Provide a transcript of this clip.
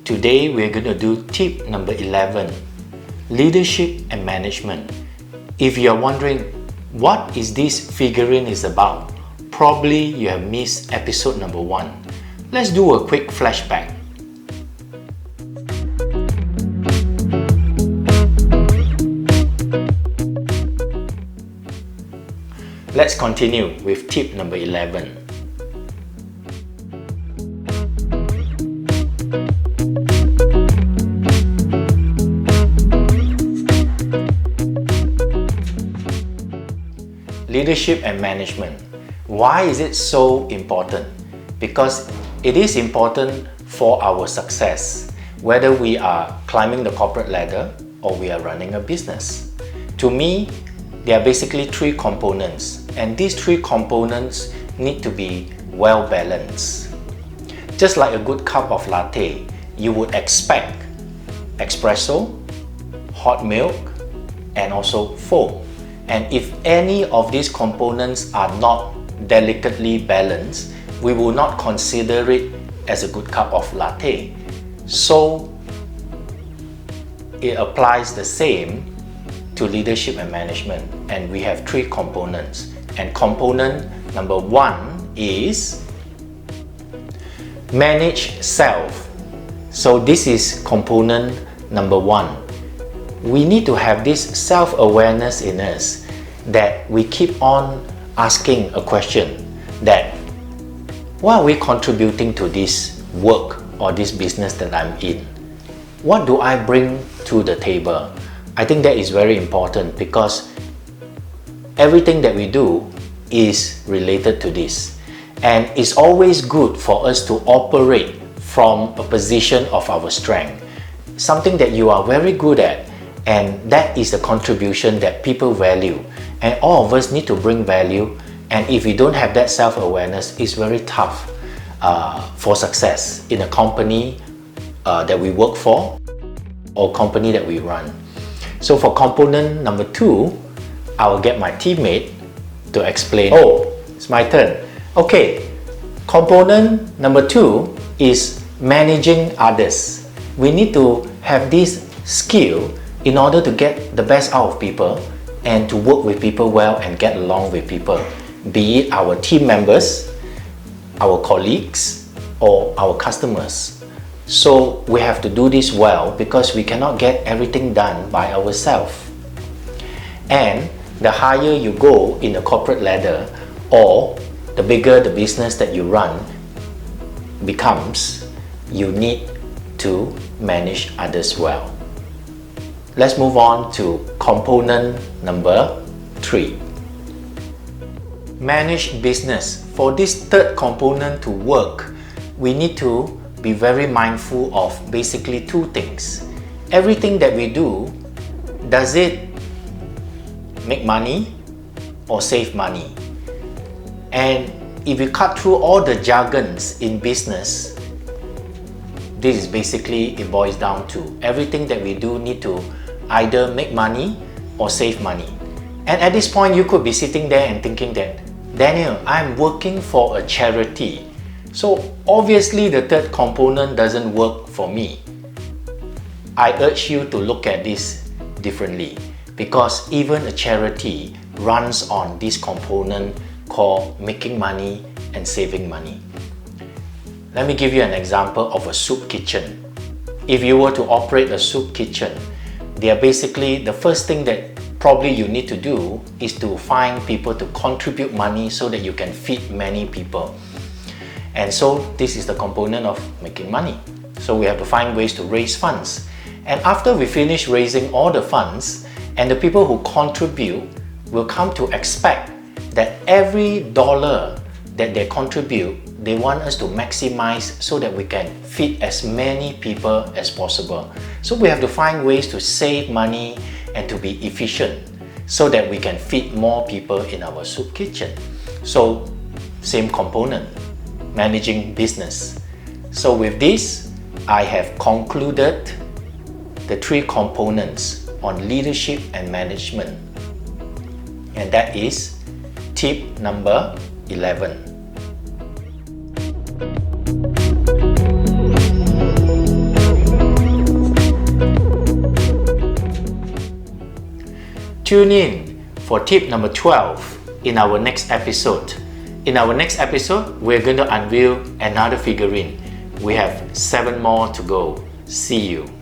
Today we're going to do tip number 11, leadership and management. If you're wondering what is this figurine is about, probably you have missed episode number 1. Let's do a quick flashback. Let's continue with tip number 11. Leadership and management. Why is it so important? Because it is important for our success, whether we are climbing the corporate ladder or we are running a business. To me, there are basically 3 components, and these 3 components need to be well balanced. Just like a good cup of latte, you would expect espresso, hot milk, and also foam. And if any of these components are not delicately balanced, we will not consider it as a good cup of latte. So it applies the same to leadership and management, and we have 3 components. And component number 1 is manage self. So this is component number 1. We need to have this self-awareness in us, that we keep on asking a question that, what are we contributing to this work or this business that I'm in? What do I bring to the table? I think that is very important, because everything that we do is related to this. And it's always good for us to operate from a position of our strength, something that you are very good at, and that is the contribution that people value. And all of us need to bring value, and if we don't have that self-awareness, it's very tough for success in a company that we work for or company that we run. So for component number 2, I will get my teammate to explain. Oh, it's my turn. Okay, component number 2 is managing others. We need to have this skill in order to get the best out of people and to work with people well and get along with people, be it our team members, our colleagues, or our customers. So we have to do this well, because we cannot get everything done by ourselves. And the higher you go in the corporate ladder, or the bigger the business that you run becomes, you need to manage others well. Let's move on to component number 3. Manage business. For this third component to work, we need to be very mindful of basically 2 things. Everything that we do, does it make money or save money? And if you cut through all the jargons in business, this is basically, it boils down to everything that we do need to either make money or save money. And at this point, you could be sitting there and thinking that, Daniel, I'm working for a charity. So obviously the third component doesn't work for me. I urge you to look at this differently, because even a charity runs on this component called making money and saving money. Let me give you an example of a soup kitchen. If you were to operate a soup kitchen, they are basically, the first thing that probably you need to do is to find people to contribute money so that you can feed many people. And so this is the component of making money. So we have to find ways to raise funds. And after we finish raising all the funds, and the people who contribute will come to expect that every dollar that they contribute, they want us to maximize so that we can feed as many people as possible. So we have to find ways to save money and to be efficient so that we can feed more people in our soup kitchen. So same component, managing business. So with this, I have concluded the 3 components on leadership and management. And that is tip number 11. tune in for tip number 12 in our next episode. In our next episode, we're going to unveil another figurine. We have 7 more to go. See you.